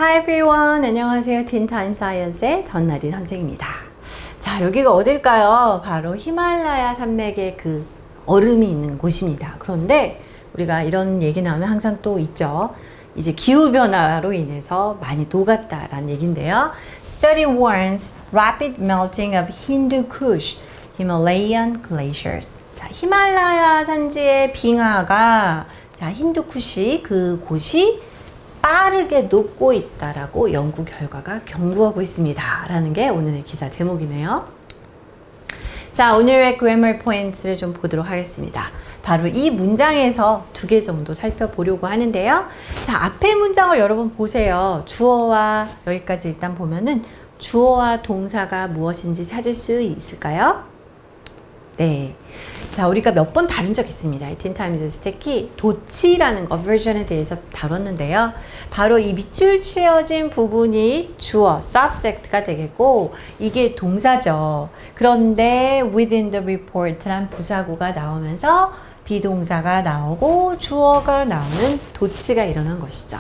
Hi everyone. 안녕하세요. Teen Time Science의 전나리 선생입니다. 자, 여기가 어딜까요? 바로 히말라야 산맥의 그 얼음이 있는 곳입니다. 그런데 우리가 이런 얘기 나오면 항상 또 있죠. 이제 기후변화로 인해서 많이 녹았다라는 얘기인데요. Study warns rapid melting of Hindu Kush, Himalayan glaciers. 자, 히말라야 산지의 빙하가 힌두쿠시 그곳이 빠르게 녹고 있다라고 연구 결과가 경고하고 있습니다. 라는 게 오늘의 기사 제목이네요. 자, 오늘의 grammar points를 좀 보도록 하겠습니다. 바로 이 문장에서 2개 정도 살펴보려고 하는데요. 자, 앞에 문장을 여러분 보세요. 주어와 여기까지 일단 보면은 주어와 동사가 무엇인지 찾을 수 있을까요? 네. 자, 우리가 몇 번 다룬 적 있습니다. Teen Times 특히 도치라는 어버전에 대해서 다뤘는데요. 바로 이 밑줄 치어진 부분이 주어, subject가 되겠고 이게 동사죠. 그런데 within the report란 부사구가 나오면서 비동사가 나오고 주어가 나오는 도치가 일어난 것이죠.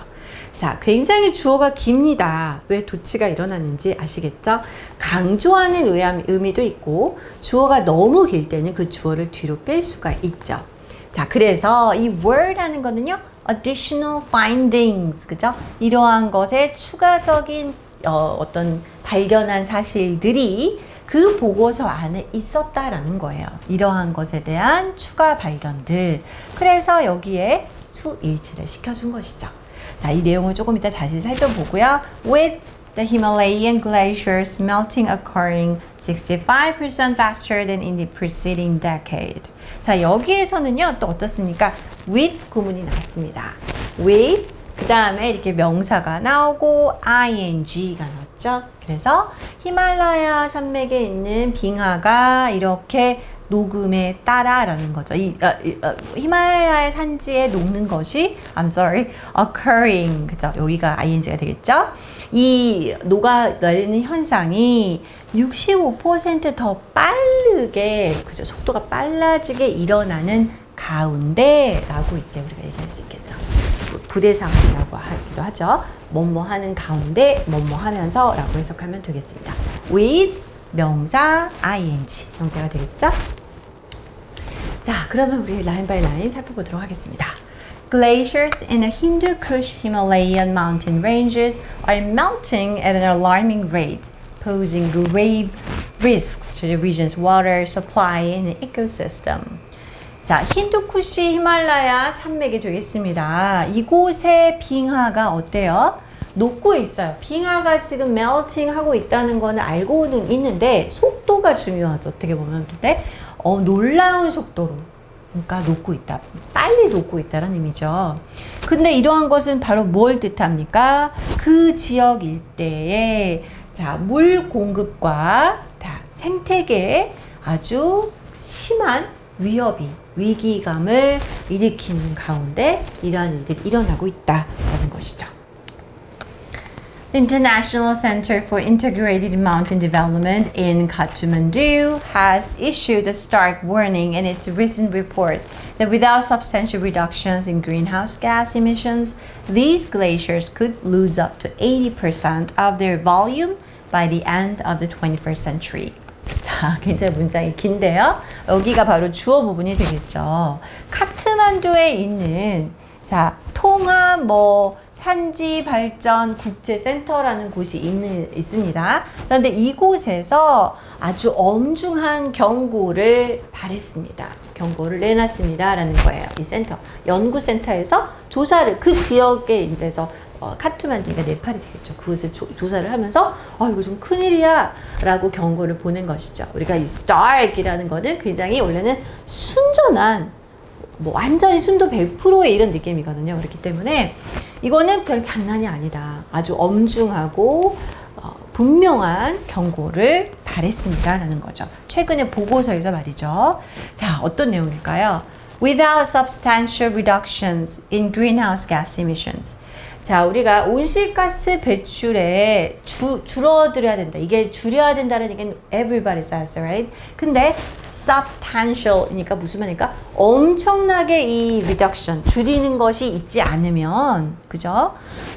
자, 굉장히 주어가 깁니다. 왜 도치가 일어나는지 아시겠죠? 강조하는 의미도 있고 주어가 너무 길 때는 그 주어를 뒤로 뺄 수가 있죠. 자, 그래서 이 word라는 거는요. additional findings, 그죠? 이러한 것에 추가적인 어떤 발견한 사실들이 그 보고서 안에 있었다라는 거예요. 이러한 것에 대한 추가 발견들. 그래서 여기에 수일치를 시켜준 것이죠. 자, 이 내용을 조금 이따 자세히 살펴보고요. With the Himalayan glaciers melting occurring 65% faster than in the preceding decade. 자, 여기에서는요, 또 어떻습니까? With 구문이 나왔습니다. With, 그 다음에 이렇게 명사가 나오고 ing가 나왔죠. 그래서 히말라야 산맥에 있는 빙하가 이렇게 녹음에 따라라는 거죠. 히말라야 산지에 녹는 것이 occurring, 그죠? 여기가 ing가 되겠죠? 이 녹아내리는 현상이 65% 더 빠르게, 그죠? 속도가 빨라지게 일어나는 가운데라고 이제 우리가 얘기할 수 있겠죠. 부대상이라고 하기도 하죠. 뭐뭐 하는 가운데, 뭐뭐 하면서 라고 해석하면 되겠습니다. with 명사 ing 형태가 되겠죠? 자, 그러면 우리 라인 바이 라인 살펴보도록 하겠습니다. Glaciers in the Hindu Kush Himalayan mountain ranges are melting at an alarming rate, posing grave risks to the region's water supply and ecosystem. 자, 힌두쿠시 히말라야 산맥이 되겠습니다. 이곳의 빙하가 어때요? 녹고 있어요. 빙하가 지금 melting 하고 있다는 거는 알고는 있는데 속도가 중요하죠. 어떻게 보면. 근데 놀라운 속도로 그러니까 녹고 있다. 빨리 녹고 있다는 의미죠. 근데 이러한 것은 바로 뭘 뜻합니까? 그 지역 일대에 자, 물 공급과 생태계에 아주 심한 위기감을 일으키는 가운데 이러한 일들이 일어나고 있다라는 것이죠. International Center for Integrated Mountain Development in Kathmandu has issued a stark warning in its recent report that without substantial reductions in greenhouse gas emissions, these glaciers could lose up to 80% of their volume by the end of the 21st century. 자, 굉장히 문장이 긴데요. 여기가 바로 주어 부분이 되겠죠. 카트만두에 있는 통합 산지 발전 국제센터라는 곳이 있습니다. 그런데 이곳에서 아주 엄중한 경고를 발했습니다. 경고를 내놨습니다. 라는 거예요. 이 센터, 연구센터에서 조사를, 그 지역에 이제서 카트만두가 네팔이 되겠죠. 그곳에 조사를 하면서 이거 좀 큰일이야 라고 경고를 보낸 것이죠. 우리가 이 stark이라는 거는 굉장히 원래는 순전한 완전히 순도 100%의 이런 느낌이거든요. 그렇기 때문에 이거는 그냥 장난이 아니다. 아주 엄중하고 분명한 경고를 발했습니다. 라는 거죠. 최근에 보고서에서 말이죠. 자, 어떤 내용일까요? Without substantial reductions in greenhouse gas emissions. 자, 우리가 온실가스 배출에 줄어들어야 된다. 이게 줄여야 된다는 얘기는 everybody says, right? 근데 substantial이니까 무슨 말이니까 엄청나게 이 reduction, 줄이는 것이 있지 않으면, 그죠?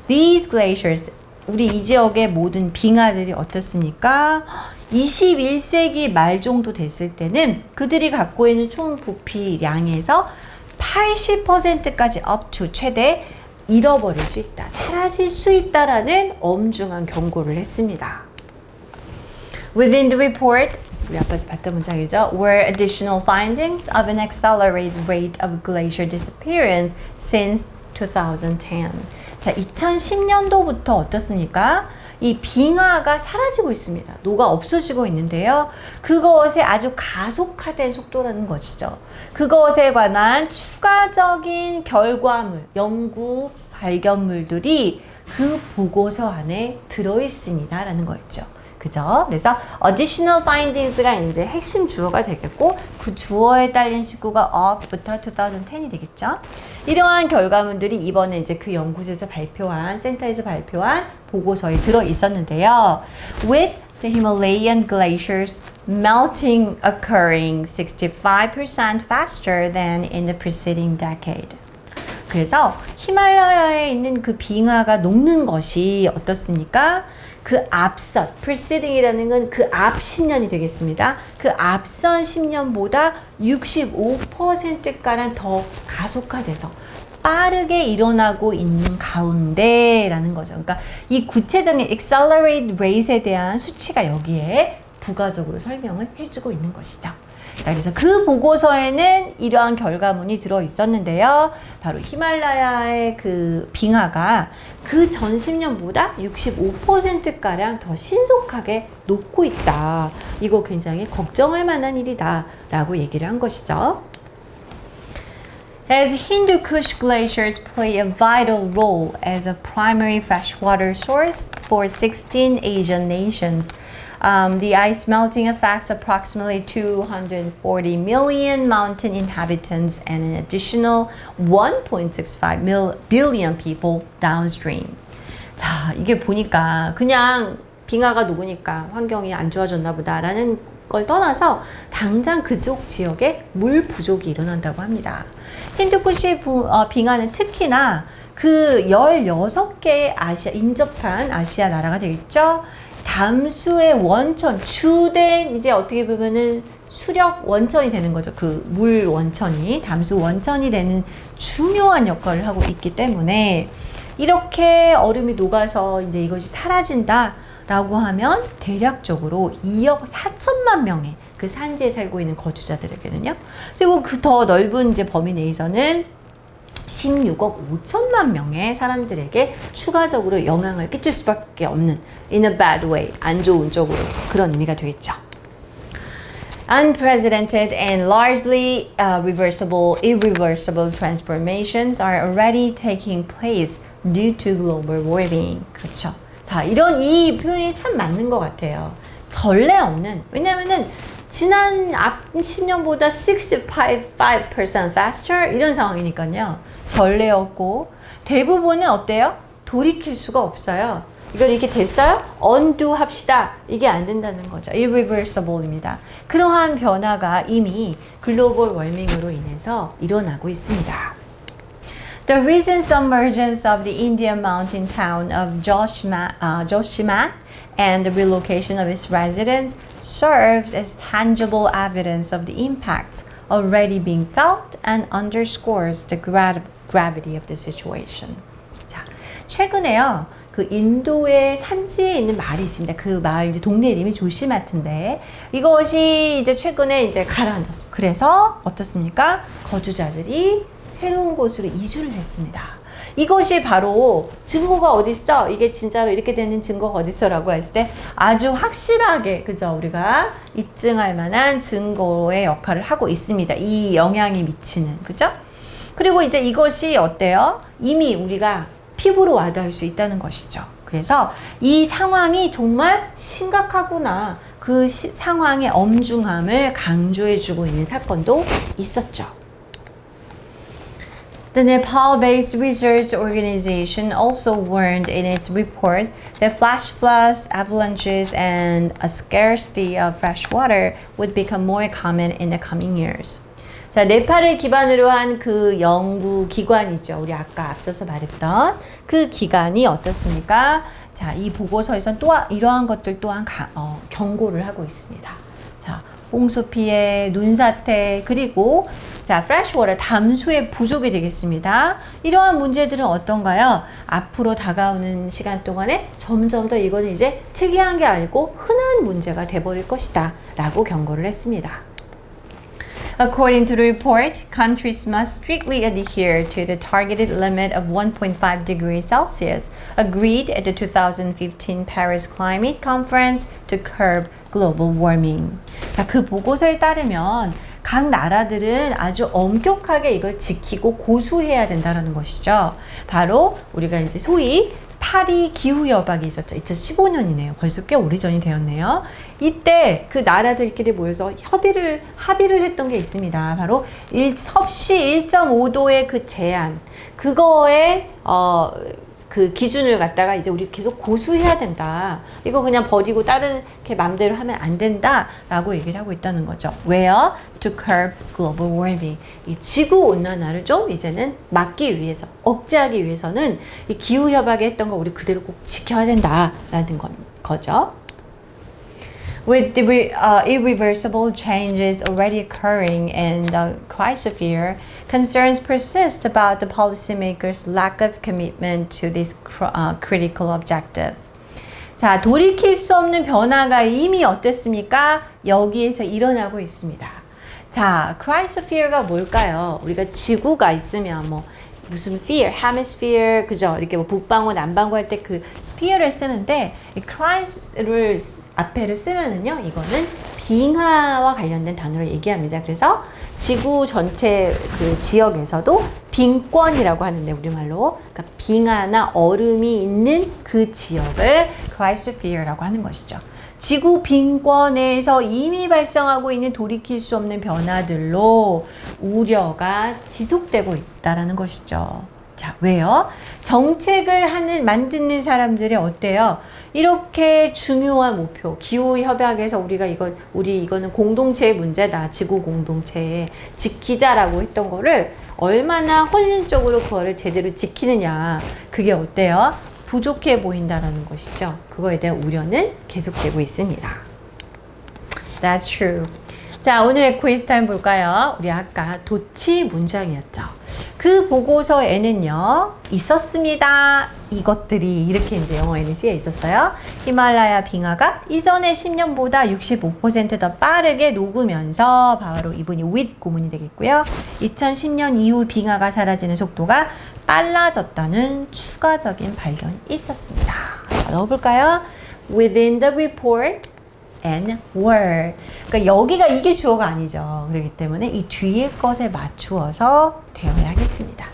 These glaciers, 우리 이 지역의 모든 빙하들이 어떻습니까? 21세기 말 정도 됐을 때는 그들이 갖고 있는 총 부피량에서 80%까지 up to 최대 잃어버릴 수 있다, 사라질 수 있다라는 엄중한 경고를 했습니다. Within the report, 우리 앞에서 봤던 문장이죠. Were additional findings of an accelerated rate of glacier disappearance since 2010. 자, 2010년도부터 어떻습니까? 이 빙하가 사라지고 있습니다. 녹아 없어지고 있는데요. 그것의 아주 가속화된 속도라는 것이죠. 그것에 관한 추가적인 결과물, 연구 발견물들이 그 보고서 안에 들어있습니다. 라는 거였죠. 그죠? 그래서 additional findings가 이제 핵심 주어가 되겠고 그 주어에 딸린 식구가 of부터 2010이 되겠죠. 이러한 결과물들이 이번에 이제 그 연구소에서 발표한 센터에서 발표한 보고서에 들어 있었는데요. With the Himalayan glaciers melting occurring 65% faster than in the preceding decade. 그래서 히말라야에 있는 그 빙하가 녹는 것이 어떻습니까? 그 앞선, preceding이라는 건 그 앞 10년이 되겠습니다. 그 앞선 10년보다 65%가량 더 가속화돼서 빠르게 일어나고 있는 가운데라는 거죠. 그러니까 이 구체적인 accelerate rate에 대한 수치가 여기에 부가적으로 설명을 해주고 있는 것이죠. 자, 그래서 그 보고서에는 이러한 결과문이 들어 있었는데요. 바로 히말라야의 그 빙하가 그 전 10년보다 65%가량 더 신속하게 녹고 있다. 이거 굉장히 걱정할 만한 일이다. 라고 얘기를 한 것이죠. As Hindu Kush glaciers play a vital role as a primary freshwater source for 16 Asian nations, the ice melting affects approximately 240 million mountain inhabitants and an additional 1.65 billion people downstream. 자, 이게 보니까 그냥 빙하가 녹으니까 환경이 안 좋아졌나 보다라는 걸 떠나서 당장 그쪽 지역에 물 부족이 일어난다고 합니다. 힌두쿠시 빙하는 특히나 그 16개의 아시아, 인접한 아시아 나라가 되겠죠. 담수의 원천, 주된 이제 어떻게 보면은 수력 원천이 되는 거죠. 그 물 원천이, 담수 원천이 되는 중요한 역할을 하고 있기 때문에 이렇게 얼음이 녹아서 이제 이것이 사라진다라고 하면 대략적으로 2억 4천만 명의 그 산지에 살고 있는 거주자들에게는요. 그리고 그 더 넓은 이제 범위 내에서는 16억 5천만 명의 사람들에게 추가적으로 영향을 끼칠 수밖에 없는 in a bad way, 안 좋은 쪽으로 그런 의미가 되겠죠. Unprecedented and largely irreversible transformations are already taking place due to global warming. 그렇죠. 자, 이 표현이 참 맞는 것 같아요. 전례 없는, 왜냐면은 지난 앞 10년보다 65% faster 이런 상황이니까요. 전례 없고 대부분은 어때요? 돌이킬 수가 없어요. 이걸 이렇게 됐어요? undo 합시다. 이게 안 된다는 거죠. irreversible입니다. 그러한 변화가 이미 글로벌 워밍으로 인해서 일어나고 있습니다. The recent submergence of the Indian mountain town of Joshimat and the relocation of its residents serves as tangible evidence of the impacts already being felt and underscores the gravity of the situation. 자, 최근에요. 그 인도의 산지에 있는 마을이 있습니다. 그 마을 이제 동네 이름이 조시마트인데 이것이 이제 최근에 이제 가라앉았어. 그래서 어떻습니까? 거주자들이 새로운 곳으로 이주를 했습니다. 이것이 바로 증거가 어딨어? 이게 진짜로 이렇게 되는 증거가 어딨어? 라고 했을 때 아주 확실하게, 그죠? 우리가 입증할 만한 증거의 역할을 하고 있습니다. 이 영향이 미치는, 그죠? 그리고 이제 이것이 어때요? 이미 우리가 피부로 와닿을 수 있다는 것이죠. 그래서 이 상황이 정말 심각하구나. 그 상황의 엄중함을 강조해주고 있는 사건도 있었죠. The Nepal-based research organization also warned in its report that flash floods, avalanches, and a scarcity of fresh water would become more common in the coming years. 자, 네팔을 기반으로 한 그 연구 기관이죠. 우리 아까 앞서서 말했던 그 기관이 어떻습니까? 자, 이 보고서에선 또한 이러한 것들 또한 경고를 하고 있습니다. 자, 홍수 피해, 눈사태, 그리고 자, freshwater, 담수의 부족이 되겠습니다. 이러한 문제들은 어떤가요? 앞으로 다가오는 시간 동안에 점점 더 이거는 이제 특이한 게 아니고 흔한 문제가 돼버릴 것이다 라고 경고를 했습니다. According to the report, countries must strictly adhere to the targeted limit of 1.5 degrees Celsius agreed at the 2015 Paris Climate Conference to curb global warming. 자, 그 보고서에 따르면 각 나라들은 아주 엄격하게 이걸 지키고 고수해야 된다는 것이죠. 바로 우리가 이제 소위 파리 기후협약이 있었죠. 2015년이네요. 벌써 꽤 오래전이 되었네요. 이때 그 나라들끼리 모여서 합의를 했던 게 있습니다. 바로 섭씨 1.5도의 그 제한, 그거에 그 기준을 갖다가 이제 우리 계속 고수해야 된다. 이거 그냥 버리고 다른 이렇게 맘대로 하면 안 된다라고 얘기를 하고 있다는 거죠. 왜요? To curb global warming. 이 지구 온난화를 좀 이제는 막기 위해서, 억제하기 위해서는 이 기후 협약에 했던 거 우리 그대로 꼭 지켜야 된다라는 거죠. With the irreversible changes already occurring in the cryosphere, concerns persist about the policymakers' lack of commitment to this critical objective. 자, 돌이킬 수 없는 변화가 이미 어땠습니까? 여기에서 일어나고 있습니다. 자, cryosphere가 뭘까요? 우리가 지구가 있으면 뭐 무슨 sphere, hemisphere, 그죠? 이렇게 뭐 북방구, 남방구 할 때 그 sphere를 쓰는데 이 cryo를 앞에를 쓰면은요, 이거는 빙하와 관련된 단어를 얘기합니다. 그래서 지구 전체 그 지역에서도 빙권이라고 하는데 우리말로, 그러니까 빙하나 얼음이 있는 그 지역을 cryosphere라고 하는 것이죠. 지구 빙권에서 이미 발생하고 있는 돌이킬 수 없는 변화들로 우려가 지속되고 있다는 것이죠. 자, 왜요? 정책을 만드는 사람들이 어때요? 이렇게 중요한 목표, 기후협약에서 이거는 공동체의 문제다. 지구 공동체에 지키자라고 했던 거를 얼마나 헌신적으로 그거를 제대로 지키느냐. 그게 어때요? 부족해 보인다라는 것이죠. 그거에 대한 우려는 계속되고 있습니다. That's true. 자, 오늘의 quiz 타임 볼까요? 우리 아까 도치 문장이었죠. 그 보고서에는요, 있었습니다. 이것들이 이렇게 이제 영어에는 쓰여 있었어요. 히말라야 빙하가 이전의 10년보다 65% 더 빠르게 녹으면서, 바로 이분이 with 구문이 되겠고요. 2010년 이후 빙하가 사라지는 속도가 빨라졌다는 추가적인 발견이 있었습니다. 자, 넣어볼까요? Within the report and were. 그러니까 여기가 이게 주어가 아니죠. 그렇기 때문에 이 뒤에 것에 맞추어서 되어야겠습니다.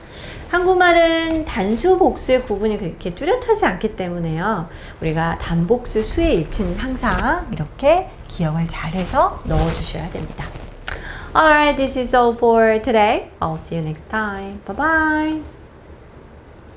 한국말은 단수 복수의 구분이 그렇게 뚜렷하지 않기 때문에요. 우리가 단복수 수의 일치는 항상 이렇게 기억을 잘해서 넣어주셔야 됩니다. Alright, this is all for today. I'll see you next time. Bye bye.